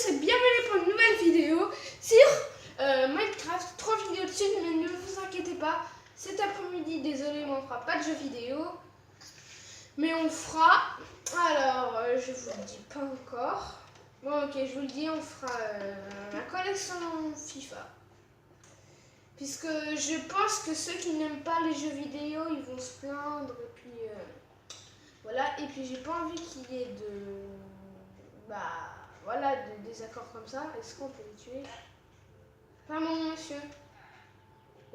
tous et bienvenue pour une nouvelle vidéo sur Minecraft. 3 vidéos de suite, mais ne vous inquiétez pas, cet après-midi, désolé, mais on fera pas de jeux vidéo. Mais on fera, alors je vous le dis pas encore. Bon ok, je vous le dis, on fera la collection FIFA. Puisque je pense que ceux qui n'aiment pas les jeux vidéo, ils vont se plaindre et puis voilà. Et puis j'ai pas envie qu'il y ait de désaccords comme ça. Est-ce qu'on peut les tuer? Pardon monsieur.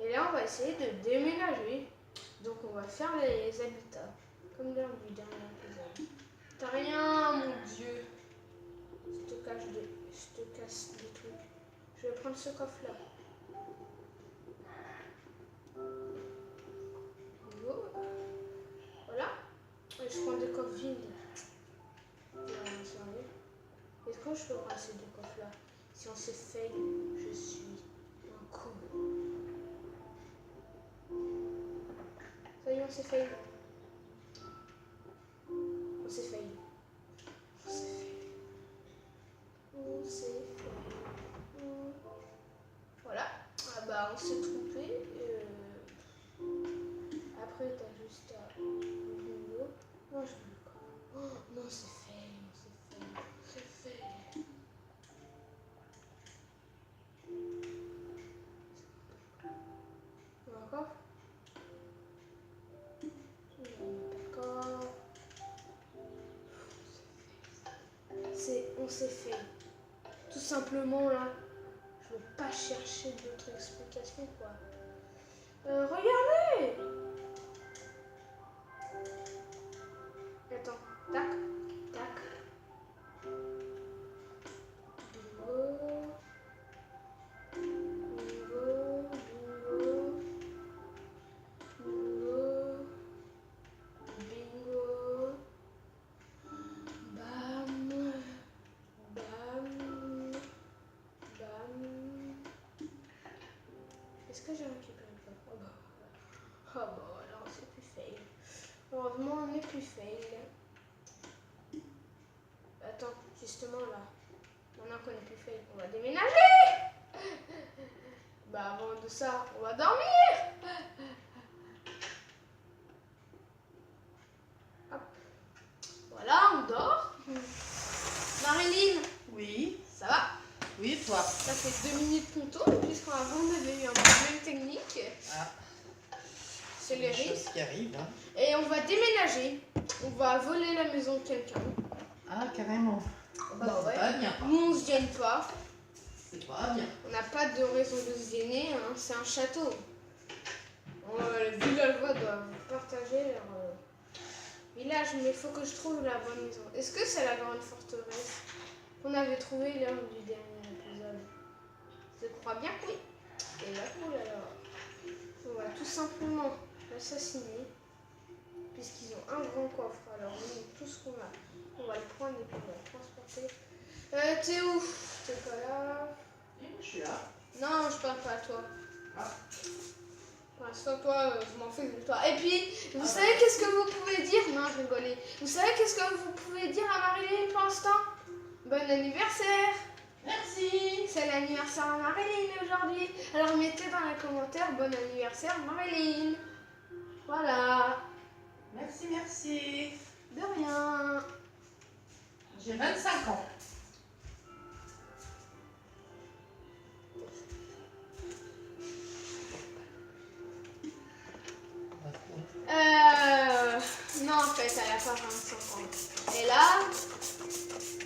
Et là on va essayer de déménager. Donc on va faire les habitats. Comme dans le dernier épisode. T'as rien mon dieu. Je te casse des trucs. Je vais prendre ce coffre là. Voilà. Et je prends des coffres vides. Est-ce que je peux prendre ces deux coffres là? Si on s'est fail, je suis un con. Ça y est, on s'est fail. On s'est fail. On s'est fail. Voilà. Ah bah on s'est trompé. Après t'as juste à... Non, je veux pas. Oh non, c'est fail. C'est fail. Encore? D'accord. On s'est fait. Tout simplement là. Je veux pas chercher d'autres explications quoi. Regardez! Attends. Tac. Tac. Bingo. Bingo. Bingo. Bingo. Bingo. Bam. Bam. Bam. Est-ce que j'ai récupéré le coffre? Oh bah voilà, c'est plus fail. Heureusement, on n'est plus fail. Attends, justement là. Maintenant qu'on n'est plus fail, on va déménager. Bah avant de ça, on va dormir. Hop. Voilà, on dort. Marilyn. Oui. Ça va? Oui, toi? Ça fait 2 minutes qu'on tourne, puisqu'avant on avait eu un problème technique. Ah. C'est les choses qui arrivent. Hein. Et on va déménager. On va voler la maison de quelqu'un. Ah, carrément. Bah c'est ouais. pas bien. Nous, on se gêne pas. C'est pas bien. On n'a pas de raison de se gêner. Hein. C'est un château. Les villageois doivent partager leur village, mais il faut que je trouve la bonne maison. Est-ce que c'est la grande forteresse qu'on avait trouvée lors du dernier épisode? Je crois bien que oui. Et là, cool alors. On va tout simplement l'assassiner, puisqu'ils ont un grand coffre. Alors, tout ce qu'on a, on va le prendre et puis on va le transporter. T'es où? T'es pas là? Je suis là. Non, je parle pas à toi. Ah. Pour l'instant, toi, je m'en fous de toi. Et puis, vous savez qu'est-ce que vous pouvez dire? Non, je rigolais. Vous savez qu'est-ce que vous pouvez dire à Marilyn pour l'instant? Bon anniversaire! Merci. C'est l'anniversaire de Marilyn aujourd'hui. Alors mettez dans les commentaires bon anniversaire Marilyn. Voilà. Merci, merci. De rien. J'ai 25 ans. Non, en fait, elle a pas 25 ans. Et là,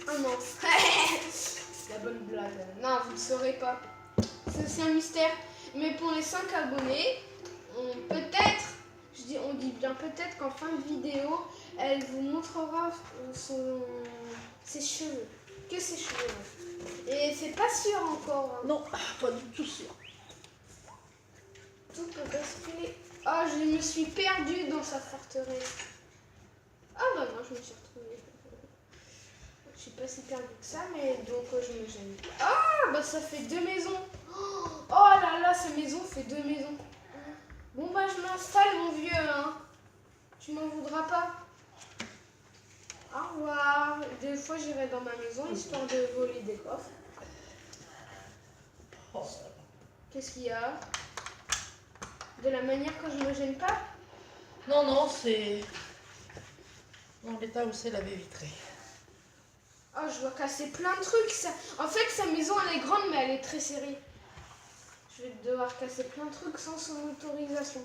un an. La bonne blague. Non, vous ne saurez pas. C'est un mystère. Mais pour les 5 abonnés, on dit bien peut-être qu'en fin de vidéo, elle vous montrera ses cheveux. Que ses cheveux. Et c'est pas sûr encore. Hein. Non, pas du tout sûr. Tout peut basculer. Oh, je me suis perdue dans sa forteresse. Ah bah non, je me suis retrouvée. Je suis pas si perdue que ça, mais donc je me gêne. Ah bah ça fait 2 maisons. Oh là là, cette maison fait 2 maisons. Bon bah je m'installe mon vieux, hein. Tu m'en voudras pas. Au revoir. Des fois, j'irai dans ma maison histoire de voler des coffres. Oh. Qu'est-ce qu'il y a? De la manière que je me gêne pas? Non, non, c'est dans l'état où c'est la baie vitrée. Oh, je dois casser plein de trucs. En fait, sa maison, elle est grande, mais elle est très serrée. Je vais devoir casser plein de trucs sans son autorisation.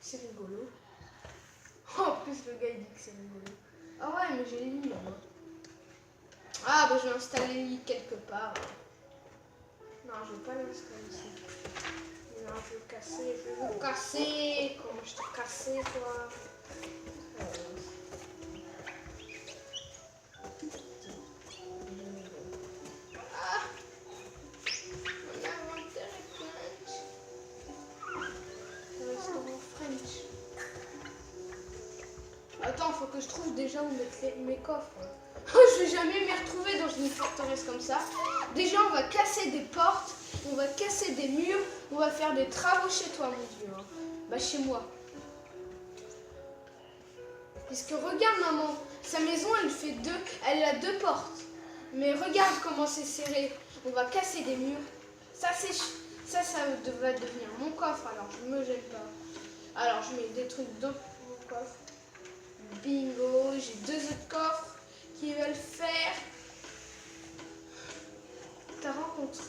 C'est rigolo. Oh, en plus, le gars, il dit que c'est rigolo. Ah ouais, mais j'ai les lits, là. Ah, bah, je vais installer les lits quelque part. Non, je vais pas l'installer ici. Non, je vais le casser, je vais le casser. Comment je t'ai cassé, toi? Ah, mon inventaire est French. Restaurant French. Attends, faut que je trouve déjà où mettre mes coffres. Je vais jamais m'y retrouver dans une forteresse comme ça. Déjà, on va casser des portes, on va casser des murs, on va faire des travaux chez toi, mon Dieu. Hein. Bah, chez moi. Parce que regarde, maman, sa maison, elle a deux portes. Mais regarde comment c'est serré. On va casser des murs. Ça va devenir mon coffre, alors je me gêne pas. Alors, je mets des trucs dans mon coffre. Bingo, j'ai deux autres coffres qui veulent faire ta rencontre.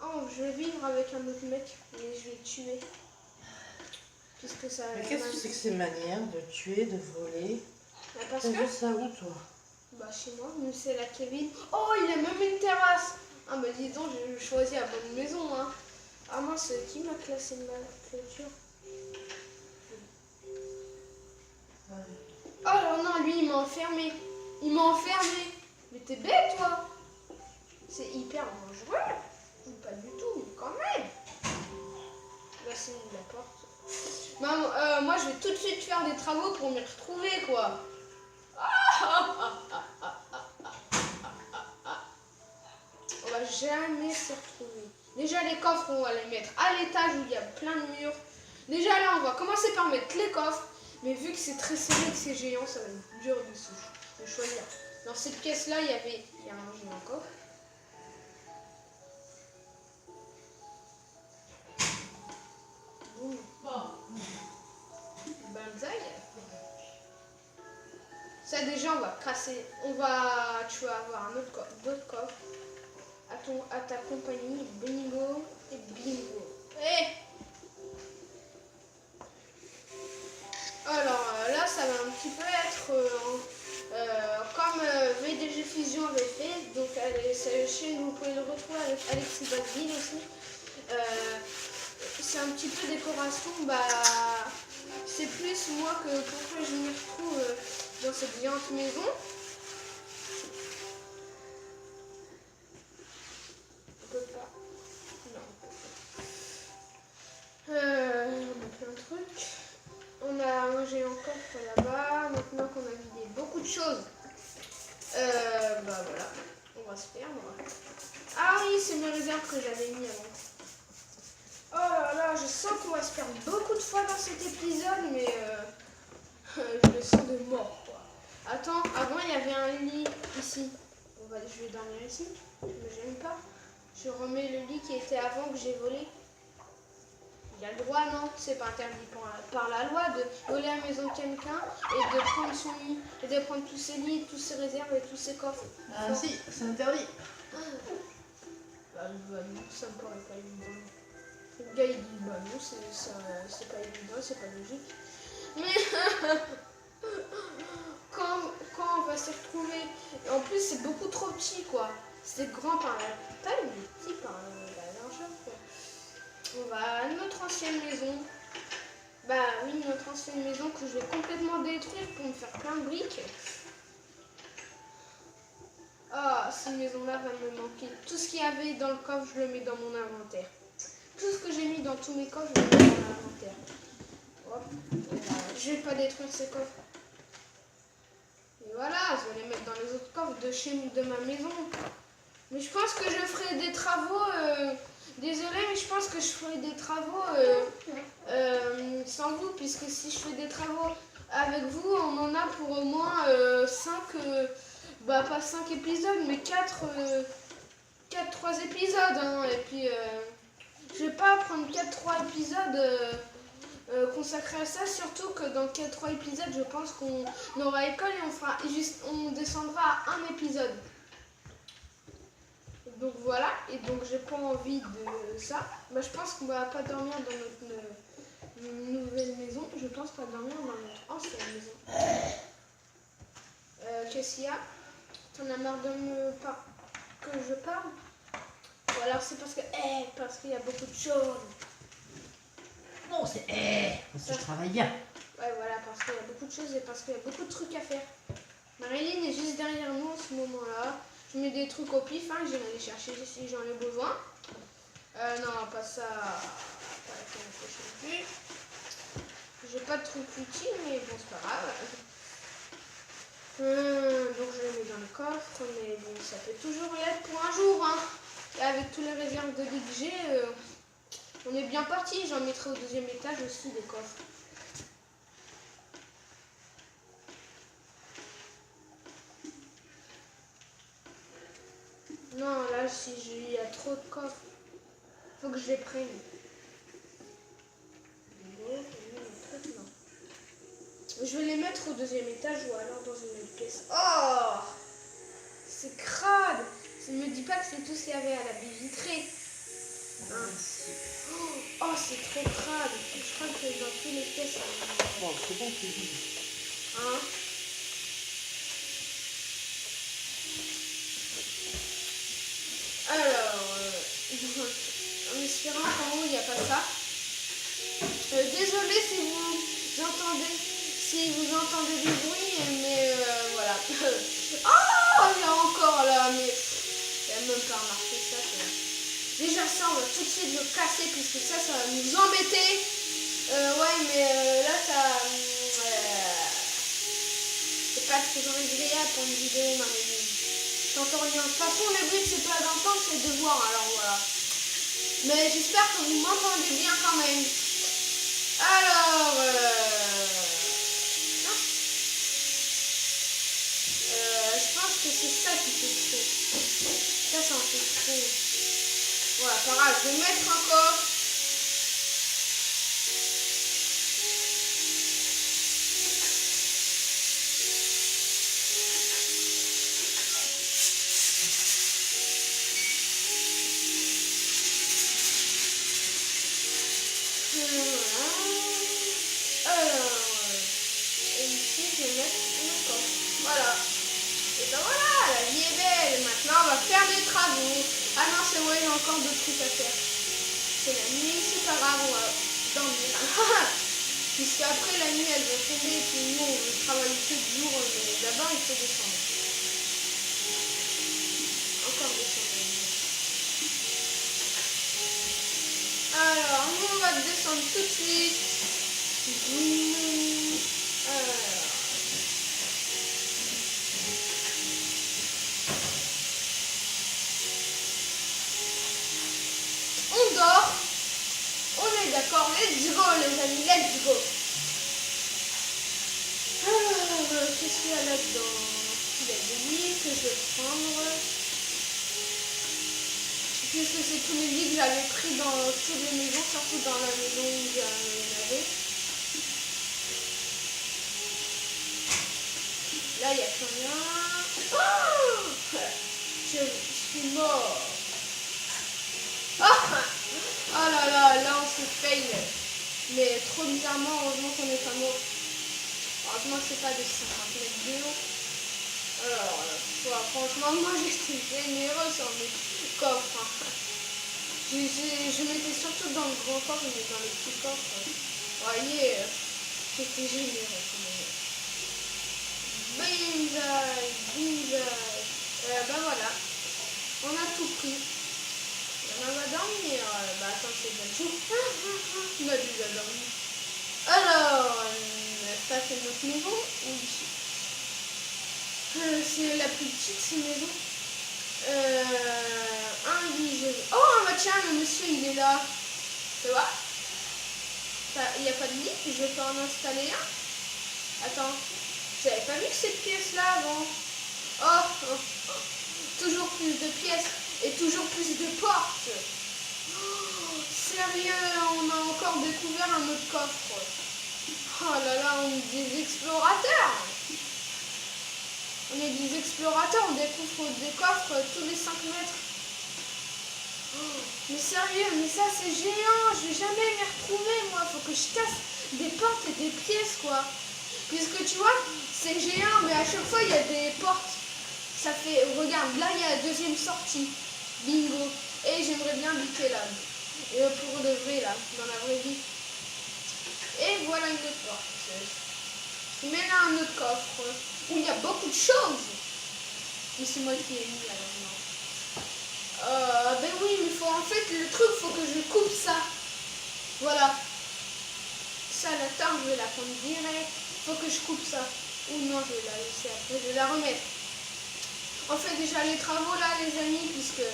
Oh, je vais vivre avec un autre mec, mais je vais le tuer. Puisque ça. Mais qu'est-ce que c'est que ces manières de tuer, de voler? Bah, parce T'as que. vu ça où, toi? Bah, chez moi, mais c'est la Kevin. Oh, il a même une terrasse. Ah, bah, dis donc, j'ai choisi la bonne maison, hein. Ah, mince, qui m'a classé ma clôture? Oh non, lui, il m'a enfermé. Il m'a enfermé. Mais t'es bête, toi. C'est hyper dangereux. Ou pas du tout, mais quand même. Là, c'est la porte. Maman, moi, je vais tout de suite faire des travaux pour m'y retrouver, quoi. On va jamais se retrouver. Déjà, les coffres, on va les mettre à l'étage où il y a plein de murs. Déjà, là, on va commencer par mettre les coffres. Mais vu que c'est très serré, que c'est géant, ça va être dur de choisir. Dans cette pièce-là, il y a un géant coffre. Boum. Banzai. Ça, déjà, on va casser. Tu vas avoir un autre coffre, d'autres coffres. À ta compagnie, bingo et bingo. Alors là, ça va un petit peu être comme VDG Fusion avait fait. Donc, c'est chaîne, vous pouvez le retrouver avec Alexis Badville aussi. C'est un petit peu décoration. Bah, c'est plus moi que pourquoi je m'y retrouve dans cette géante maison. On peut pas. Non. On a plein de trucs. On a un géant coffre là-bas. Maintenant qu'on a vidé beaucoup de choses, bah voilà, on va se perdre. Ah oui, c'est mes réserves que j'avais mis avant. Oh là là, je sens qu'on va se perdre beaucoup de fois dans cet épisode, mais je le sens de mort, quoi. Attends, avant il y avait un lit ici. Je vais dormir ici, je me gêne pas. Je remets le lit qui était avant que j'ai volé. Il a le droit, non? C'est pas interdit par la loi de voler à la maison de quelqu'un et de prendre son lit, et de prendre tous ses lits, toutes ses réserves et tous ses coffres. Ah si, c'est interdit. Bah non, ça me paraît pas évident. Le gars il dit bah non, c'est pas évident, c'est pas logique. Mais quand on va s'y retrouver, en plus c'est beaucoup trop petit quoi. C'est grand par la taille, mais petit par la largeur quoi. On va à notre ancienne maison. Bah oui, notre ancienne maison que je vais complètement détruire pour me faire plein de briques. Ah, cette maison-là va me manquer. Tout ce qu'il y avait dans le coffre, je le mets dans mon inventaire. Tout ce que j'ai mis dans tous mes coffres, je le mets dans l'inventaire. Hop. Je vais pas détruire ces coffres. Et voilà, je vais les mettre dans les autres coffres de ma maison. Mais je pense que je ferai des travaux Désolée, mais je pense que je ferai des travaux sans vous, puisque si je fais des travaux avec vous, on en a pour au moins 5, bah pas 5 épisodes, mais 3 épisodes. Hein, et puis, je vais pas prendre 3 épisodes consacrés à ça, surtout que dans 3 épisodes, je pense qu'on aura école et on descendra à un épisode. Donc voilà, et donc j'ai pas envie de ça. Bah, je pense qu'on va pas dormir dans notre nouvelle maison. Je pense pas dormir dans notre ancienne maison. Qu'est-ce qu'il y a? T'en as marre de que je parle? Ou alors c'est parce qu'il y a beaucoup de choses. Non, c'est parce que je travaille bien. Ouais, voilà, parce qu'il y a beaucoup de choses et parce qu'il y a beaucoup de trucs à faire. Marilyn est juste derrière nous en ce moment-là. Je mets des trucs au pif, hein, je vais aller chercher si j'en ai besoin. Non, pas ça. Pas la prochaine plus. J'ai pas de trucs utiles, mais bon, c'est pas grave. Donc je les mets dans le coffre, mais bon, ça peut toujours y être pour un jour. Hein. Et avec tous les réserves de lit que j'ai, on est bien parti. J'en mettrai au 2e étage aussi des coffres. Non, là, il y a trop de coffres, faut que je les prenne. Je vais les mettre au 2e étage ou alors dans une autre pièce. Oh, c'est crade. Ne me dis pas que c'est tout ce qu'il y avait à la baie vitrée. Hein. Oh, c'est trop crade. Je crois que dans toutes les pièces. Bon, c'est bon, c'est vide. Hein? Alors, en espérant qu'en haut il n'y a pas ça. Désolé si vous entendez du bruit, mais voilà. Oh, il y a encore là, mais il a même pas remarqué ça. Déjà ça, on va tout de suite le casser puisque ça va nous embêter. Ouais, mais là ça, c'est pas très agréable pour une vidéo, Marie. T'entends rien. De toute façon, le but c'est pas d'entendre, c'est de voir. Alors voilà. Mais j'espère que vous m'entendez bien quand même. Alors, je pense que c'est ça qui fait trop. Ça en fait trop. Voilà, pas grave, je vais mettre encore. Et ici, je vais mettre le coffre. Voilà. Et ben voilà, la vie est belle. Maintenant, on va faire des travaux. Ah non, c'est vrai, il y a encore d'autres trucs à faire. C'est la nuit, c'est pas grave, on va dormir. Puisque après, la nuit, elle va tomber. Et puis nous, on veut travailler tout le jour. Mais d'abord, il faut descendre. Encore descendre. Alors, nous, on va descendre tout de suite. On dort. On est d'accord. Let's go, les amis. Let's go. Alors, qu'est-ce qu'il y a là-dedans? Il y a des lits que je vais prendre. Puisque c'est tous les lits que j'avais pris dans toutes les maisons, surtout dans la maison où j'en avais. Là, il n'y a plus rien. Oh, je suis mort. Oh là là, là on se fail. Mais trop bizarrement, heureusement qu'on n'est pas mort. Heureusement que c'est pas de 50 mètres de haut. Alors, franchement, moi j'étais généreux sur mes coffres. Hein. Je mettais surtout dans le grand coffre, mais dans le petit coffre. Vous voyez, j'étais généreux. Binzai. Ben voilà, on a tout pris. On va dormir. Bah attends, c'est bien tout. On a déjà dormi. Alors, ça c'est notre maison. Oui. C'est la plus petite, cette maison. Invisible. Oh, bah tiens, le monsieur, il est là. Tu vois? Il n'y a pas de lit, je vais pas en installer un. Attends, j'avais pas vu cette pièce-là avant. Oh, oh, oh. Toujours plus de pièces et toujours plus de portes. Oh, sérieux, on a encore découvert un autre coffre. Oh là là, on est des explorateurs. On est des explorateurs, on découvre des coffres tous les 5 mètres. Oh, mais sérieux, mais ça c'est géant, je vais jamais m'y retrouver moi, faut que je casse des portes et des pièces quoi. Puisque tu vois, c'est géant, mais à chaque fois il y a des portes. Ça fait, regarde, là il y a la deuxième sortie, bingo. Et j'aimerais bien buter là, pour de vrai là, dans la vraie vie. Et voilà une autre porte. Mais là un autre coffre, où il y a beaucoup de choses. Mais c'est moi qui ai mis là maintenant. Ben oui, mais faut en fait le truc, faut que je coupe ça. Voilà. Ça, la tarte, je vais la prendre direct. Faut que je coupe ça. Ou non, je vais la laisser après, je vais la remettre. On fait déjà les travaux là, les amis, puisque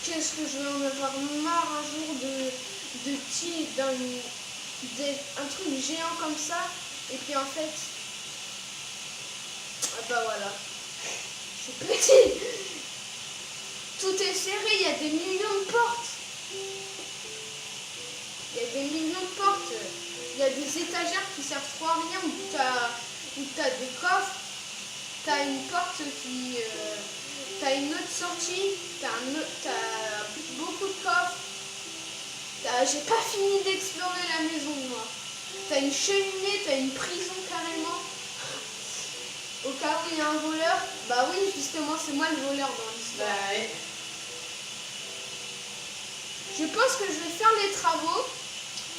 qu'est-ce que je vais en avoir marre un jour de un truc géant comme ça. Et puis en fait, ah bah voilà. C'est petit. Tout est serré, il y a des millions de portes. Il y a des millions de portes. Il y a des étagères qui servent trop à rien, où t'as des coffres. T'as une porte qui... t'as une autre sortie. T'as beaucoup de coffres. J'ai pas fini d'explorer la maison, moi. T'as une cheminée, t'as une prison carrément. Au cas où il y a un voleur. Bah oui, justement, c'est moi le voleur dans l'histoire. Bah ouais. Je pense que je vais faire les travaux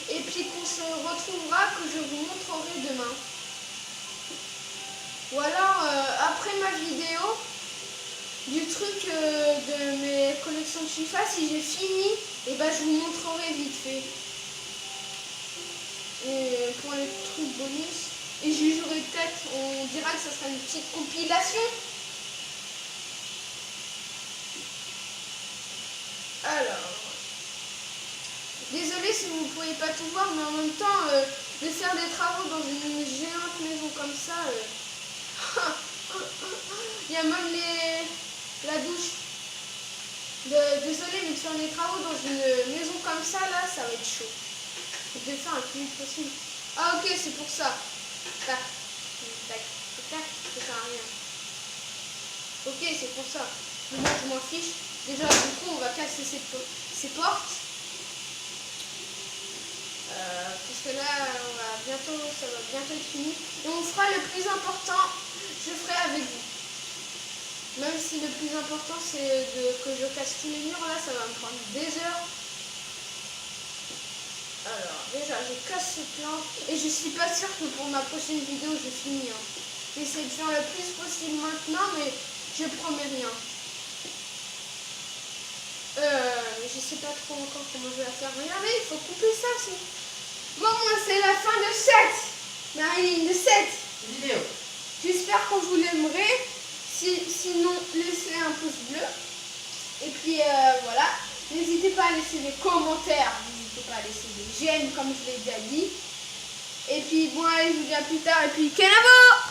et puis qu'on se retrouvera, que je vous montrerai demain. Ou alors, après ma vidéo du truc de mes collections de FIFA, si j'ai fini, et ben je vous montrerai vite fait. Et pour les trucs bonus, et j'y jouerai peut-être, on dira que ça sera une petite compilation. Alors, désolé si vous ne pouvez pas tout voir, mais en même temps, de faire des travaux dans une géante maison comme ça, il y a même la douche. Désolé, mais de faire des travaux dans une maison comme ça, là, ça va être chaud. Je vais faire un plus vite possible. Ah ok, c'est pour ça. Tac, tac, tac, ça sert à rien. Ok, c'est pour ça. Mais moi, je m'en fiche. Déjà, du coup, on va casser ces portes. Parce que là, ça va bientôt être fini. Et on fera le plus important, je ferai avec vous. Même si le plus important, c'est que je casse tous les murs, là, ça va me prendre des heures. Alors, déjà, je casse ces planches. Et je suis pas sûre que pour ma prochaine vidéo, je finis. Hein. J'essaie de faire le plus possible maintenant, mais je promets rien. Je sais pas trop encore comment je vais la faire. Regardez, il faut couper ça aussi. Bon, moi, c'est la fin de de cette Vidéo. J'espère que vous l'aimerez. Sinon, laissez un pouce bleu. Et puis, voilà. N'hésitez pas à laisser des commentaires. N'hésitez pas à laisser des j'aime, comme je l'ai déjà dit. Et puis, bon, allez, je vous dis à plus tard. Et puis, Kenavo!